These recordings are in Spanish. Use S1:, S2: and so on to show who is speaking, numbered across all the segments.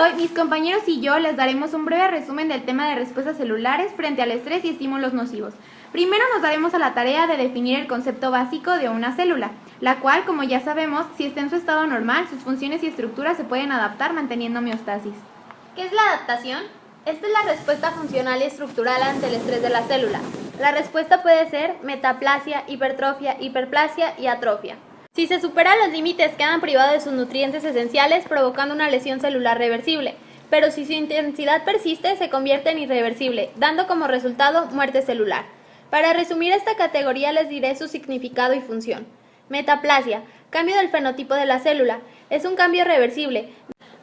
S1: Hoy mis compañeros y yo les daremos un breve resumen del tema de respuestas celulares frente al estrés y estímulos nocivos. Primero nos daremos a la tarea de definir el concepto básico de una célula, la cual, como ya sabemos, si está en su estado normal, sus funciones y estructuras se pueden adaptar manteniendo homeostasis.
S2: ¿Qué es la adaptación? Esta es la respuesta funcional y estructural ante el estrés de la célula. La respuesta puede ser metaplasia, hipertrofia, hiperplasia y atrofia. Si se superan los límites, quedan privados de sus nutrientes esenciales, provocando una lesión celular reversible. Pero si su intensidad persiste, se convierte en irreversible, dando como resultado muerte celular. Para resumir esta categoría, les diré su significado y función. Metaplasia, cambio del fenotipo de la célula. Es un cambio reversible,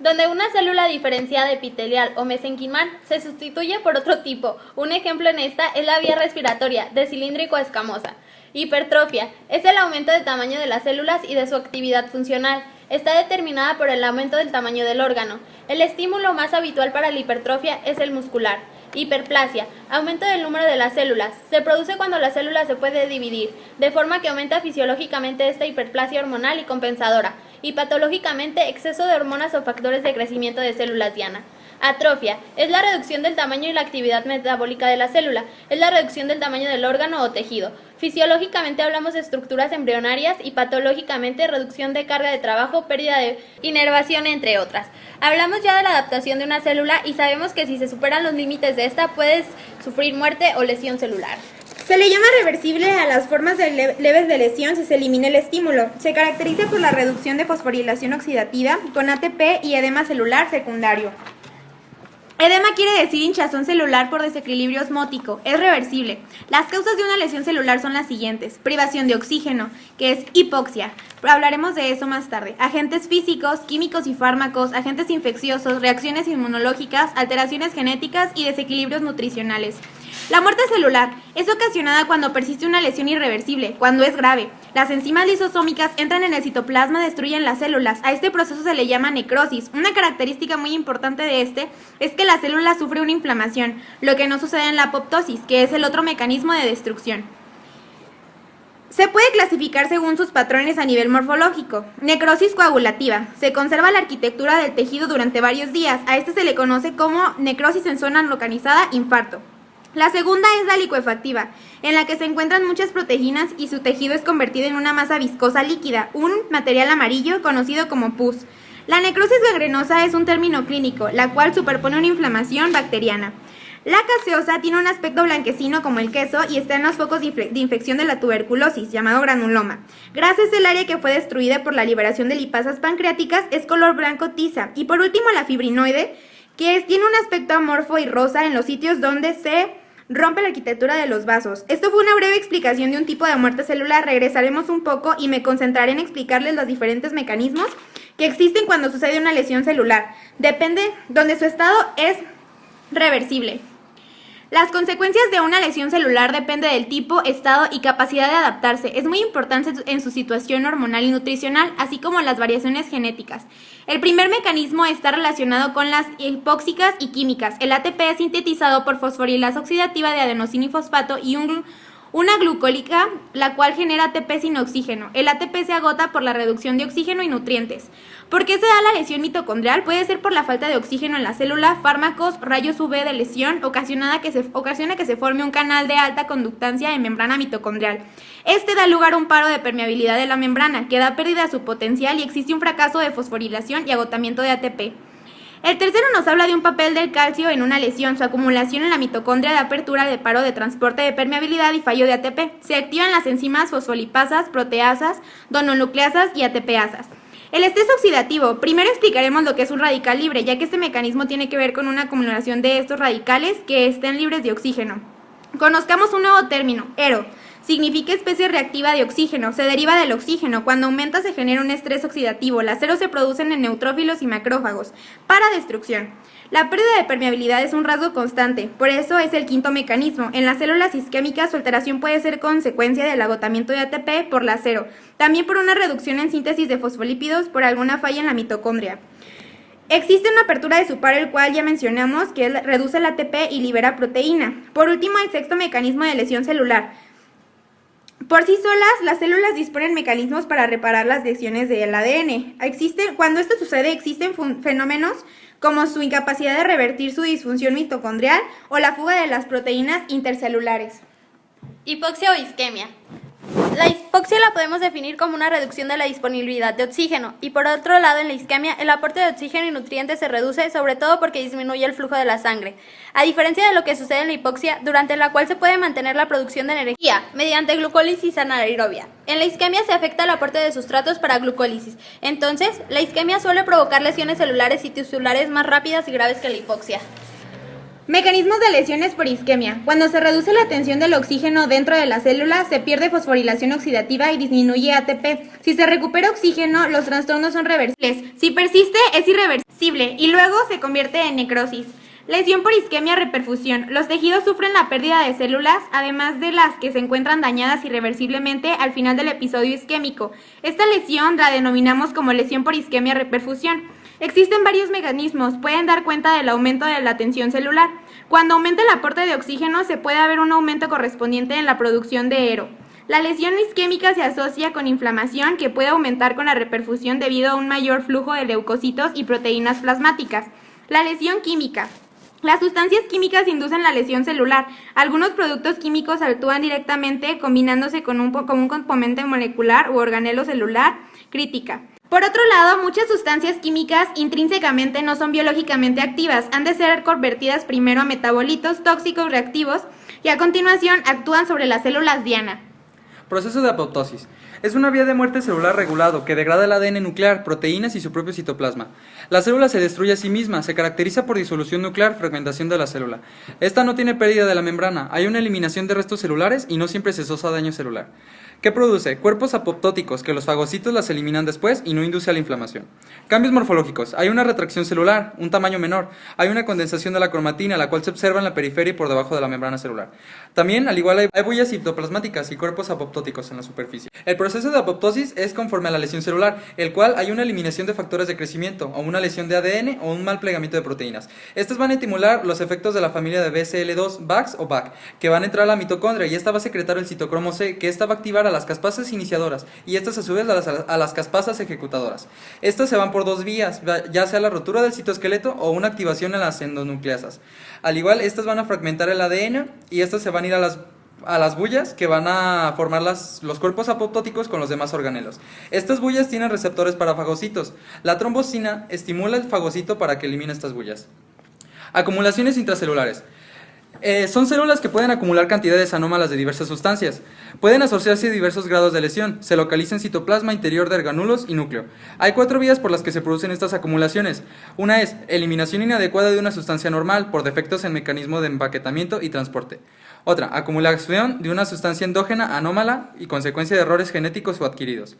S2: donde una célula diferenciada epitelial o mesenquimal se sustituye por otro tipo. Un ejemplo en esta es la vía respiratoria, de cilíndrico a escamosa. Hipertrofia es el aumento de tamaño de las células y de su actividad funcional. Está determinada por el aumento del tamaño del órgano. El estímulo más habitual para la hipertrofia es el muscular. Hiperplasia, aumento del número de las células. Se produce cuando la célula se puede dividir, de forma que aumenta fisiológicamente esta hiperplasia hormonal y compensadora, y patológicamente exceso de hormonas o factores de crecimiento de células diana. Atrofia es la reducción del tamaño y la actividad metabólica de la célula, es la reducción del tamaño del órgano o tejido. Fisiológicamente hablamos de estructuras embrionarias y patológicamente reducción de carga de trabajo, pérdida de inervación, entre otras. Hablamos ya de la adaptación de una célula y sabemos que si se superan los límites de esta puedes sufrir muerte o lesión celular.
S1: Se le llama reversible a las formas leves de lesión si se elimina el estímulo. Se caracteriza por la reducción de fosforilación oxidativa con ATP y edema celular secundario. Edema quiere decir hinchazón celular por desequilibrio osmótico. Es reversible. Las causas de una lesión celular son las siguientes: privación de oxígeno, que es hipoxia. Hablaremos de eso más tarde. Agentes físicos, químicos y fármacos, agentes infecciosos, reacciones inmunológicas, alteraciones genéticas y desequilibrios nutricionales. La muerte celular es ocasionada cuando persiste una lesión irreversible, cuando es grave. Las enzimas lisosómicas entran en el citoplasma y destruyen las células. A este proceso se le llama necrosis. Una característica muy importante de este es que la célula sufre una inflamación, lo que no sucede en la apoptosis, que es el otro mecanismo de destrucción. Se puede clasificar según sus patrones a nivel morfológico. Necrosis coagulativa. Se conserva la arquitectura del tejido durante varios días. A este se le conoce como necrosis en zona localizada, infarto. La segunda es la licuefactiva, en la que se encuentran muchas proteínas y su tejido es convertido en una masa viscosa líquida, un material amarillo conocido como pus. La necrosis gangrenosa es un término clínico, la cual superpone una inflamación bacteriana. La caseosa tiene un aspecto blanquecino como el queso y está en los focos de infección de la tuberculosis, llamado granuloma. Grasa es el área que fue destruida por la liberación de lipasas pancreáticas, es color blanco tiza. Y por último la fibrinoide, que tiene un aspecto amorfo y rosa en los sitios donde se rompe la arquitectura de los vasos. Esto fue una breve explicación de un tipo de muerte celular. Regresaremos un poco y me concentraré en explicarles los diferentes mecanismos que existen cuando sucede una lesión celular. Depende donde su estado es reversible. Las consecuencias de una lesión celular dependen del tipo, estado y capacidad de adaptarse. Es muy importante en su situación hormonal y nutricional, así como las variaciones genéticas. El primer mecanismo está relacionado con las hipóxicas y químicas. El ATP es sintetizado por fosforilasa oxidativa de adenosina-fosfato y una glucólica, la cual genera ATP sin oxígeno. El ATP se agota por la reducción de oxígeno y nutrientes. ¿Por qué se da la lesión mitocondrial? Puede ser por la falta de oxígeno en la célula, fármacos, rayos UV de lesión, ocasiona que se forme un canal de alta conductancia en membrana mitocondrial. Este da lugar a un paro de permeabilidad de la membrana, que da pérdida de su potencial y existe un fracaso de fosforilación y agotamiento de ATP. El tercero nos habla de un papel del calcio en una lesión. Su acumulación en la mitocondria da apertura de paro de transporte de permeabilidad y fallo de ATP. Se activan las enzimas fosfolipasas, proteasas, dononucleasas y ATPasas. El estrés oxidativo. Primero explicaremos lo que es un radical libre, ya que este mecanismo tiene que ver con una acumulación de estos radicales que estén libres de oxígeno. Conozcamos un nuevo término, ERO. Significa especie reactiva de oxígeno, se deriva del oxígeno. Cuando aumenta se genera un estrés oxidativo. Las ERO se producen en neutrófilos y macrófagos para destrucción. La pérdida de permeabilidad es un rasgo constante, por eso es el quinto mecanismo. En las células isquémicas su alteración puede ser consecuencia del agotamiento de ATP por la ERO, también por una reducción en síntesis de fosfolípidos por alguna falla en la mitocondria. Existe una apertura de su paro, el cual ya mencionamos, que reduce el ATP y libera proteína. Por último, el sexto mecanismo de lesión celular. Por sí solas, las células disponen mecanismos para reparar las lesiones del ADN. Cuando esto sucede, existen fenómenos como su incapacidad de revertir su disfunción mitocondrial o la fuga de las proteínas intercelulares.
S2: Hipoxia o isquemia. La hipoxia la podemos definir como una reducción de la disponibilidad de oxígeno y por otro lado en la isquemia el aporte de oxígeno y nutrientes se reduce sobre todo porque disminuye el flujo de la sangre, a diferencia de lo que sucede en la hipoxia durante la cual se puede mantener la producción de energía mediante glucólisis anaerobia. En la isquemia se afecta el aporte de sustratos para glucólisis, entonces la isquemia suele provocar lesiones celulares y tisulares más rápidas y graves que la hipoxia.
S1: Mecanismos de lesiones por isquemia. Cuando se reduce la tensión del oxígeno dentro de la célula, se pierde fosforilación oxidativa y disminuye ATP. Si se recupera oxígeno, los trastornos son reversibles. Si persiste, es irreversible y luego se convierte en necrosis. Lesión por isquemia reperfusión. Los tejidos sufren la pérdida de células, además de las que se encuentran dañadas irreversiblemente al final del episodio isquémico. Esta lesión la denominamos como lesión por isquemia reperfusión. Existen varios mecanismos, pueden dar cuenta del aumento de la tensión celular. Cuando aumenta el aporte de oxígeno, se puede haber un aumento correspondiente en la producción de hero. La lesión isquémica se asocia con inflamación que puede aumentar con la reperfusión debido a un mayor flujo de leucocitos y proteínas plasmáticas. La lesión química. Las sustancias químicas inducen la lesión celular. Algunos productos químicos actúan directamente combinándose con un componente molecular u organelo celular crítica. Por otro lado, muchas sustancias químicas intrínsecamente no son biológicamente activas, han de ser convertidas primero a metabolitos tóxicos reactivos y a continuación actúan sobre las células diana.
S3: Proceso de apoptosis. Es una vía de muerte celular regulado que degrada el ADN nuclear, proteínas y su propio citoplasma. La célula se destruye a sí misma, se caracteriza por disolución nuclear, fragmentación de la célula. Esta no tiene pérdida de la membrana, hay una eliminación de restos celulares y no siempre se cesa daño celular. ¿Qué produce? Cuerpos apoptóticos que los fagocitos las eliminan después y no induce a la inflamación. Cambios morfológicos. Hay una retracción celular, un tamaño menor. Hay una condensación de la cromatina, la cual se observa en la periferia y por debajo de la membrana celular. También, al igual, hay bullas citoplasmáticas y cuerpos apoptóticos en la superficie. El proceso de apoptosis es conforme a la lesión celular, el cual hay una eliminación de factores de crecimiento, o una lesión de ADN, o un mal plegamiento de proteínas. Estas van a estimular los efectos de la familia de BCL2, VAX o BAC, que van a entrar a la mitocondria y esta va a secretar el citocromo C, que esta va a activar a las caspasas iniciadoras y estas a su vez a las caspasas ejecutadoras. Estas se van por dos vías, ya sea la rotura del citoesqueleto o una activación en las endonucleasas. Al igual, estas van a fragmentar el ADN y estas se van a ir a las bullas que van a formar los cuerpos apoptóticos con los demás organelos. Estas bullas tienen receptores para fagocitos. La trombocina estimula el fagocito para que elimine estas bullas. Acumulaciones intracelulares. Son células que pueden acumular cantidades anómalas de diversas sustancias. Pueden asociarse a diversos grados de lesión. Se localiza en citoplasma interior de orgánulos y núcleo. Hay 4 vías por las que se producen estas acumulaciones. Una es eliminación inadecuada de una sustancia normal por defectos en mecanismo de empaquetamiento y transporte. Otra, acumulación de una sustancia endógena anómala y consecuencia de errores genéticos o adquiridos.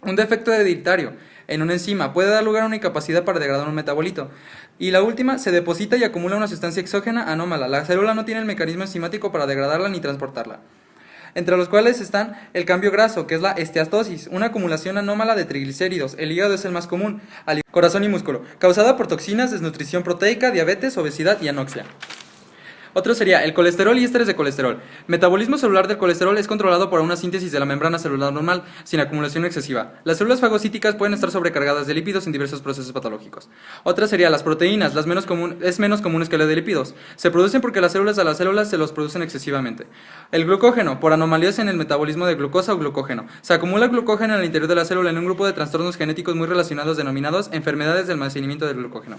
S3: Un defecto hereditario en una enzima puede dar lugar a una incapacidad para degradar un metabolito. Y la última, se deposita y acumula una sustancia exógena anómala. La célula no tiene el mecanismo enzimático para degradarla ni transportarla. Entre los cuales están el cambio graso, que es la esteatosis, una acumulación anómala de triglicéridos. El hígado es el más común, corazón y músculo, causada por toxinas, desnutrición proteica, diabetes, obesidad y anoxia. Otro sería el colesterol y ésteres de colesterol. Metabolismo celular del colesterol es controlado por una síntesis de la membrana celular normal, sin acumulación excesiva. Las células fagocíticas pueden estar sobrecargadas de lípidos en diversos procesos patológicos. Otra sería las proteínas, es menos comunes que las de lípidos. Se producen porque las células se los producen excesivamente. El glucógeno, por anomalías en el metabolismo de glucosa o glucógeno. Se acumula glucógeno en el interior de la célula en un grupo de trastornos genéticos muy relacionados denominados enfermedades del almacenamiento del glucógeno.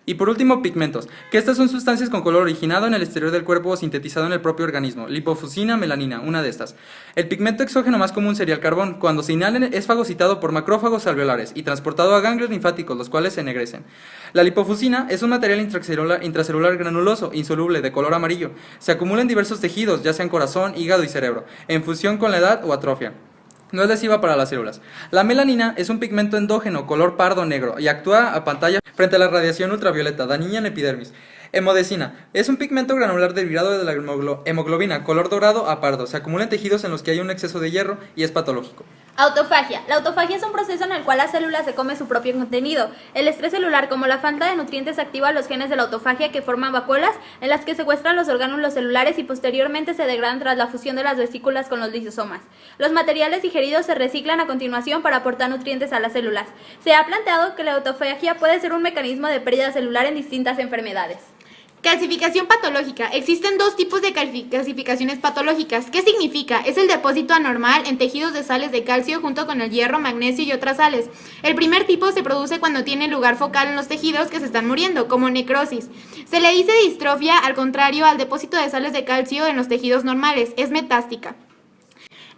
S3: Y por último, pigmentos, que estas son sustancias con color originado en el exterior del cuerpo o sintetizado en el propio organismo. Lipofusina, melanina, una de estas. El pigmento exógeno más común sería el carbón. Cuando se inhala es fagocitado por macrófagos alveolares y transportado a ganglios linfáticos, los cuales se ennegrecen. La lipofusina es un material intracelular granuloso, insoluble, de color amarillo. Se acumula en diversos tejidos, ya sean corazón, hígado y cerebro, en fusión con la edad o atrofia. No es lesiva para las células. La melanina es un pigmento endógeno, color pardo negro, y actúa a pantalla frente a la radiación ultravioleta, dañina en epidermis. Hemodesina es un pigmento granular derivado de la hemoglobina, color dorado a pardo. Se acumula en tejidos en los que hay un exceso de hierro y es patológico.
S2: Autofagia. La autofagia es un proceso en el cual la célula se come su propio contenido. El estrés celular, como la falta de nutrientes, activa los genes de la autofagia que forman vacuolas en las que secuestran los orgánulos celulares y posteriormente se degradan tras la fusión de las vesículas con los lisosomas. Los materiales digeridos se reciclan a continuación para aportar nutrientes a las células. Se ha planteado que la autofagia puede ser un mecanismo de pérdida celular en distintas enfermedades.
S1: Calcificación patológica. Existen dos tipos de calcificaciones patológicas. ¿Qué significa? Es el depósito anormal en tejidos de sales de calcio junto con el hierro, magnesio y otras sales. El primer tipo se produce cuando tiene lugar focal en los tejidos que se están muriendo, como necrosis. Se le dice distrofia, al contrario al depósito de sales de calcio en los tejidos normales. Es metástica.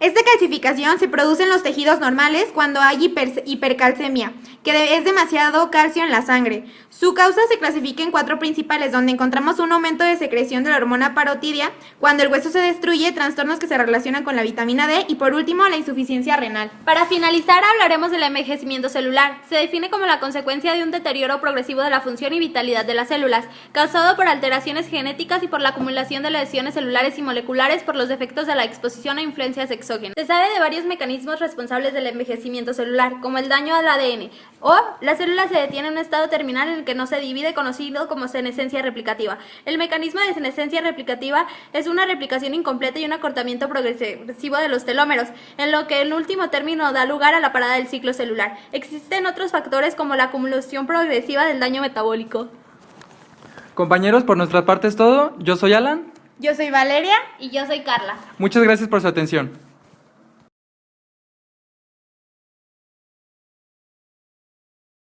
S1: Esta calcificación se produce en los tejidos normales cuando hay hipercalcemia, que es demasiado calcio en la sangre. Su causa se clasifica en 4 principales, donde encontramos un aumento de secreción de la hormona parotidia, cuando el hueso se destruye, trastornos que se relacionan con la vitamina D y por último la insuficiencia renal.
S2: Para finalizar, hablaremos del envejecimiento celular. Se define como la consecuencia de un deterioro progresivo de la función y vitalidad de las células, causado por alteraciones genéticas y por la acumulación de lesiones celulares y moleculares por los efectos de la exposición a influencias exógenas. Se sabe de varios mecanismos responsables del envejecimiento celular, como el daño al ADN, o la célula se detiene en un estado terminal en el que no se divide, conocido como senescencia replicativa. El mecanismo de senescencia replicativa es una replicación incompleta y un acortamiento progresivo de los telómeros, en lo que en último término da lugar a la parada del ciclo celular. Existen otros factores como la acumulación progresiva del daño metabólico.
S3: Compañeros, por nuestra parte es todo. Yo soy Alan.
S1: Yo soy Valeria.
S2: Y yo soy Carla.
S3: Muchas gracias por su atención.